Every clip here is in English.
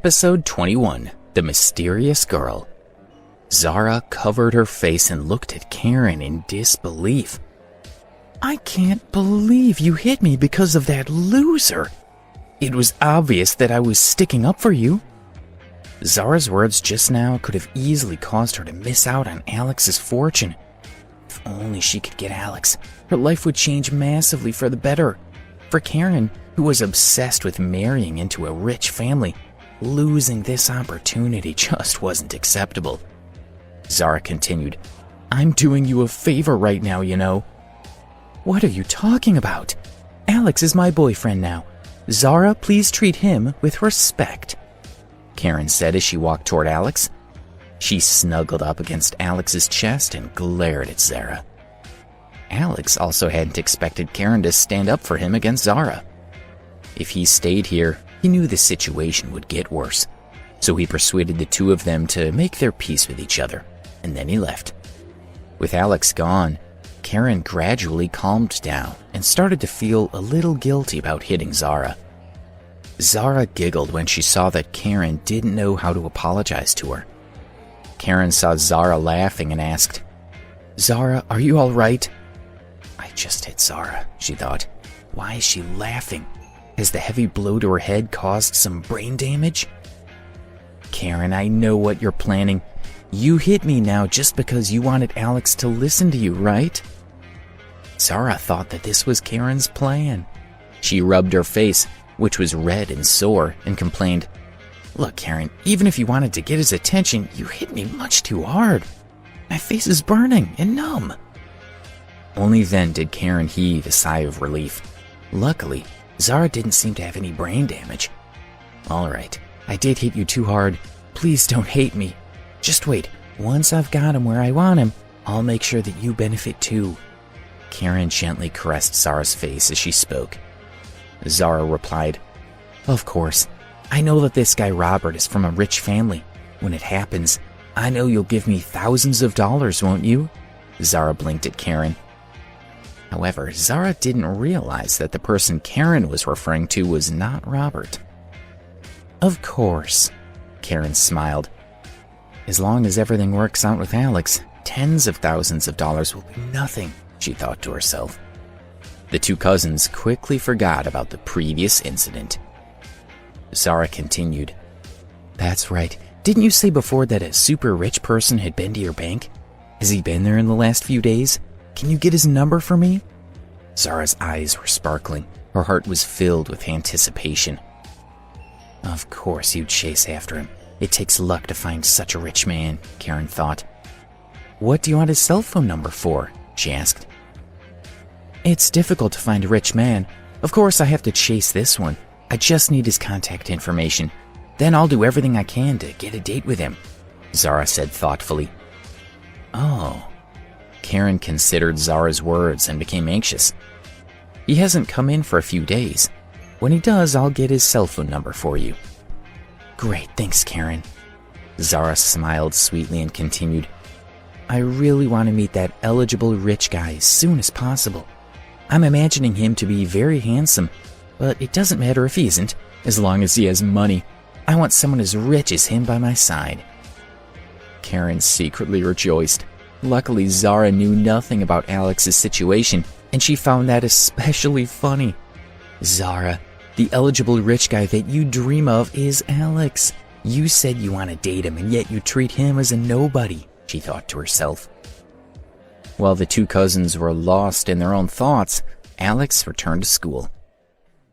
Episode 21, The Mysterious Girl. Zara covered her face and looked at Karen in disbelief. I can't believe you hit me because of that loser. It was obvious that I was sticking up for you. Zara's words just now could have easily caused her to miss out on Alex's fortune. If only she could get Alex, her life would change massively for the better. For Karen, who was obsessed with marrying into a rich family, losing this opportunity just wasn't acceptable. Zara continued, I'm doing you a favor right now, you know. What are you talking about? Alex is my boyfriend now. Zara, please treat him with respect, Karen said as she walked toward Alex. She snuggled up against Alex's chest and glared at Zara. Alex also hadn't expected Karen to stand up for him against Zara. If he stayed here, he knew the situation would get worse, so he persuaded the two of them to make their peace with each other, and then he left. With Alex gone, Karen gradually calmed down and started to feel a little guilty about hitting Zara. Zara giggled when she saw that Karen didn't know how to apologize to her. Karen saw Zara laughing and asked, Zara, are you all right? I just hit Zara, she thought. Why is she laughing? Has the heavy blow to her head caused some brain damage? Karen, I know what you're planning. You hit me now just because you wanted Alex to listen to you, right? Zara thought that this was Karen's plan. She rubbed her face, which was red and sore, and complained, Look, Karen, even if you wanted to get his attention, you hit me much too hard. My face is burning and numb. Only then did Karen heave a sigh of relief. Luckily, Zara didn't seem to have any brain damage. All right, I did hit you too hard. Please don't hate me. Just wait. Once I've got him where I want him, I'll make sure that you benefit too. Karen gently caressed Zara's face as she spoke. Zara replied, Of course. I know that this guy Robert is from a rich family. When it happens, I know you'll give me thousands of dollars, won't you? Zara blinked at Karen. However, Zara didn't realize that the person Karen was referring to was not Robert. Of course, Karen smiled. As long as everything works out with Alex, tens of thousands of dollars will be nothing, she thought to herself. The two cousins quickly forgot about the previous incident. Zara continued, That's right. Didn't you say before that a super rich person had been to your bank? Has he been there in the last few days? Can you get his number for me? Zara's eyes were sparkling. Her heart was filled with anticipation. Of course you'd chase after him. It takes luck to find such a rich man, Karen thought. What do you want his cell phone number for? She asked. It's difficult to find a rich man. Of course I have to chase this one. I just need his contact information. Then I'll do everything I can to get a date with him, Zara said thoughtfully. Oh. Karen considered Zara's words and became anxious. He hasn't come in for a few days. When he does, I'll get his cell phone number for you. Great, thanks, Karen. Zara smiled sweetly and continued, I really want to meet that eligible rich guy as soon as possible. I'm imagining him to be very handsome, but it doesn't matter if he isn't, as long as he has money. I want someone as rich as him by my side. Karen secretly rejoiced. Luckily, Zara knew nothing about Alex's situation, and she found that especially funny. Zara, the eligible rich guy that you dream of is Alex. You said you want to date him, and yet you treat him as a nobody, she thought to herself. While the two cousins were lost in their own thoughts, Alex returned to school.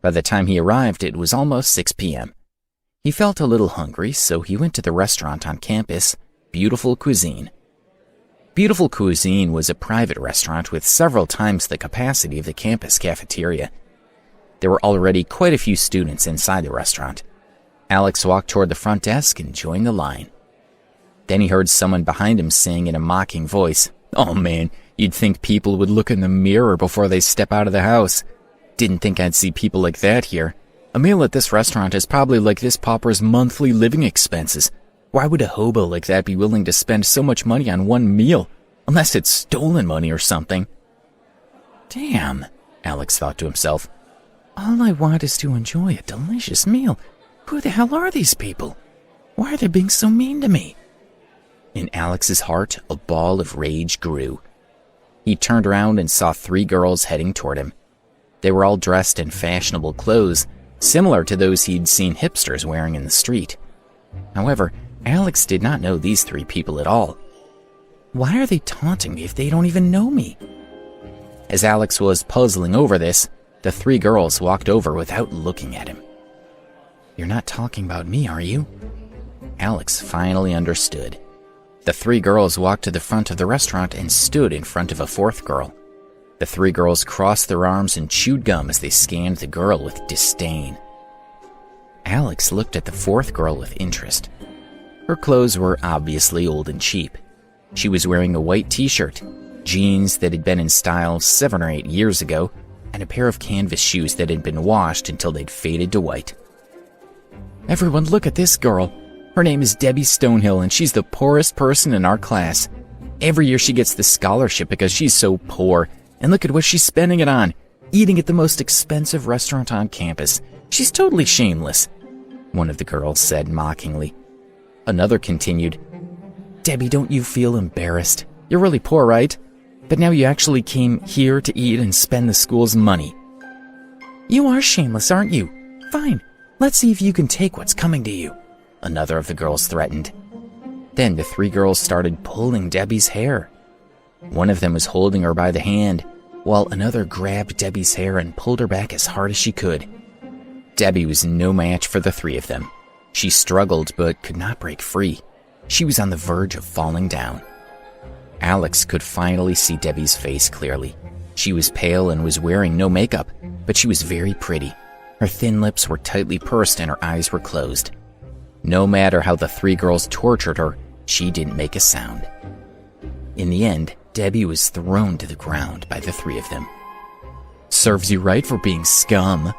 By the time he arrived, it was almost 6 p.m. He felt a little hungry, so he went to the restaurant on campus, Beautiful Cuisine. Beautiful Cuisine was a private restaurant with several times the capacity of the campus cafeteria. There were already quite a few students inside the restaurant. Alex walked toward the front desk and joined the line. Then he heard someone behind him saying in a mocking voice, Oh man, you'd think people would look in the mirror before they step out of the house. Didn't think I'd see people like that here. A meal at this restaurant is probably like this pauper's monthly living expenses. Why would a hobo like that be willing to spend so much money on one meal? Unless it's stolen money or something. Damn, Alex thought to himself. All I want is to enjoy a delicious meal. Who the hell are these people? Why are they being so mean to me? In Alex's heart, a ball of rage grew. He turned around and saw 3 girls heading toward him. They were all dressed in fashionable clothes, similar to those he'd seen hipsters wearing in the street. However, Alex did not know these 3 people at all. Why are they taunting me if they don't even know me? As Alex was puzzling over this, the 3 girls walked over without looking at him. You're not talking about me, are you? Alex finally understood. The 3 girls walked to the front of the restaurant and stood in front of a 4th girl. The 3 girls crossed their arms and chewed gum as they scanned the girl with disdain. Alex looked at the 4th girl with interest. Her clothes were obviously old and cheap. She was wearing a white t-shirt, jeans that had been in style 7 or 8 years ago, and a pair of canvas shoes that had been washed until they'd faded to white. Everyone, look at this girl. Her name is Debbie Stonehill, and she's the poorest person in our class. Every year she gets the scholarship because she's so poor, and look at what she's spending it on, eating at the most expensive restaurant on campus. She's totally shameless, one of the girls said mockingly. Another continued, Debbie, don't you feel embarrassed? You're really poor, right? But now you actually came here to eat and spend the school's money. You are shameless, aren't you? Fine, let's see if you can take what's coming to you, another of the girls threatened. Then the 3 girls started pulling Debbie's hair. One of them was holding her by the hand, while another grabbed Debbie's hair and pulled her back as hard as she could. Debbie was no match for the 3 of them. She struggled but could not break free. She was on the verge of falling down. Alex could finally see Debbie's face clearly. She was pale and was wearing no makeup, but she was very pretty. Her thin lips were tightly pursed and her eyes were closed. No matter how the 3 girls tortured her, she didn't make a sound. In the end, Debbie was thrown to the ground by the 3 of them. Serves you right for being scum.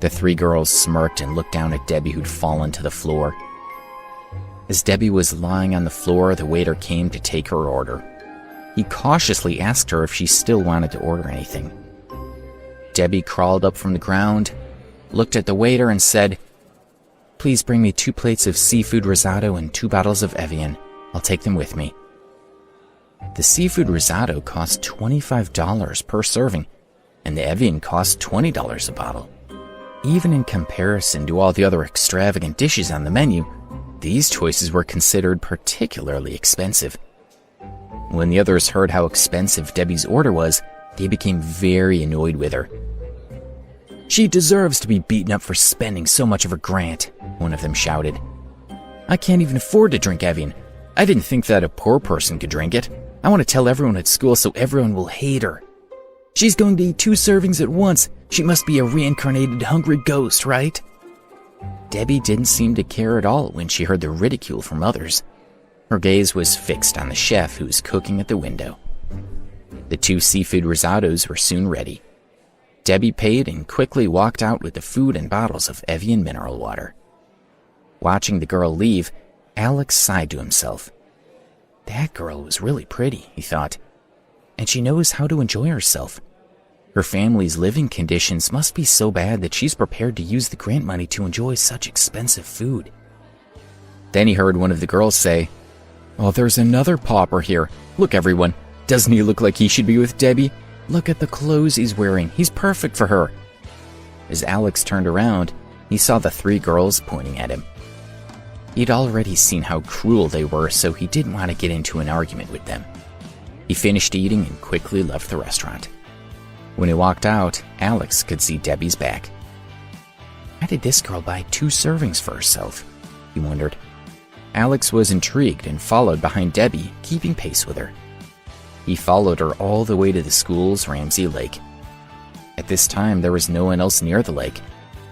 The 3 girls smirked and looked down at Debbie, who'd fallen to the floor. As Debbie was lying on the floor, the waiter came to take her order. He cautiously asked her if she still wanted to order anything. Debbie crawled up from the ground, looked at the waiter and said, Please bring me 2 plates of seafood risotto and 2 bottles of Evian. I'll take them with me. The seafood risotto cost $25 per serving, and the Evian cost $20 a bottle. Even in comparison to all the other extravagant dishes on the menu, these choices were considered particularly expensive. When the others heard how expensive Debbie's order was, they became very annoyed with her. She deserves to be beaten up for spending so much of her grant, one of them shouted. I can't even afford to drink Evian. I didn't think that a poor person could drink it. I want to tell everyone at school so everyone will hate her. She's going to eat 2 servings at once. She must be a reincarnated hungry ghost, right? Debbie didn't seem to care at all when she heard the ridicule from others. Her gaze was fixed on the chef who was cooking at the window. The 2 seafood risottos were soon ready. Debbie paid and quickly walked out with the food and bottles of Evian mineral water. Watching the girl leave, Alex sighed to himself. That girl was really pretty, he thought, and she knows how to enjoy herself. Her family's living conditions must be so bad that she's prepared to use the grant money to enjoy such expensive food. Then he heard one of the girls say, Oh, there's another pauper here. Look, everyone. Doesn't he look like he should be with Debbie? Look at the clothes he's wearing. He's perfect for her. As Alex turned around, he saw the 3 girls pointing at him. He'd already seen how cruel they were, so he didn't want to get into an argument with them. He finished eating and quickly left the restaurant. When he walked out, Alex could see Debbie's back. Why did this girl buy 2 servings for herself? He wondered. Alex was intrigued and followed behind Debbie, keeping pace with her. He followed her all the way to the school's Ramsey Lake. At this time, there was no one else near the lake.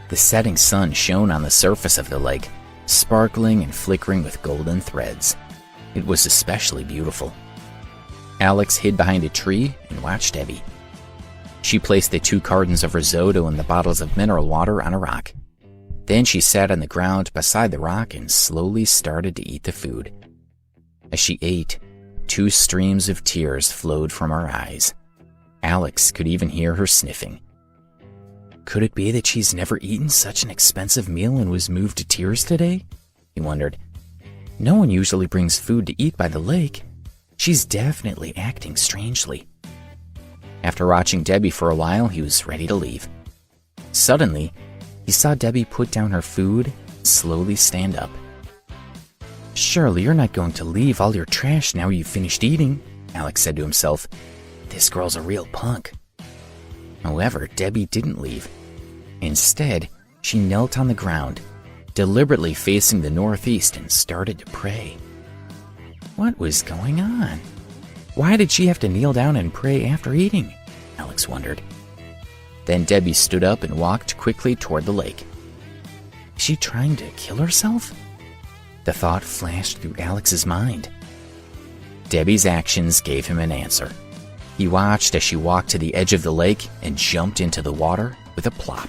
The setting sun shone on the surface of the lake, sparkling and flickering with golden threads. It was especially beautiful. Alex hid behind a tree and watched Debbie. She placed the 2 cartons of risotto and the bottles of mineral water on a rock. Then she sat on the ground beside the rock and slowly started to eat the food. As she ate, 2 streams of tears flowed from her eyes. Alex could even hear her sniffing. Could it be that she's never eaten such an expensive meal and was moved to tears today? He wondered. No one usually brings food to eat by the lake. She's definitely acting strangely. After watching Debbie for a while, he was ready to leave. Suddenly, he saw Debbie put down her food and slowly stand up. Surely you're not going to leave all your trash now you've finished eating, Alex said to himself. This girl's a real punk. However, Debbie didn't leave. Instead, she knelt on the ground, deliberately facing the northeast, and started to pray. What was going on? Why did she have to kneel down and pray after eating? Alex wondered. Then Debbie stood up and walked quickly toward the lake. Is she trying to kill herself? The thought flashed through Alex's mind. Debbie's actions gave him an answer. He watched as she walked to the edge of the lake and jumped into the water with a plop.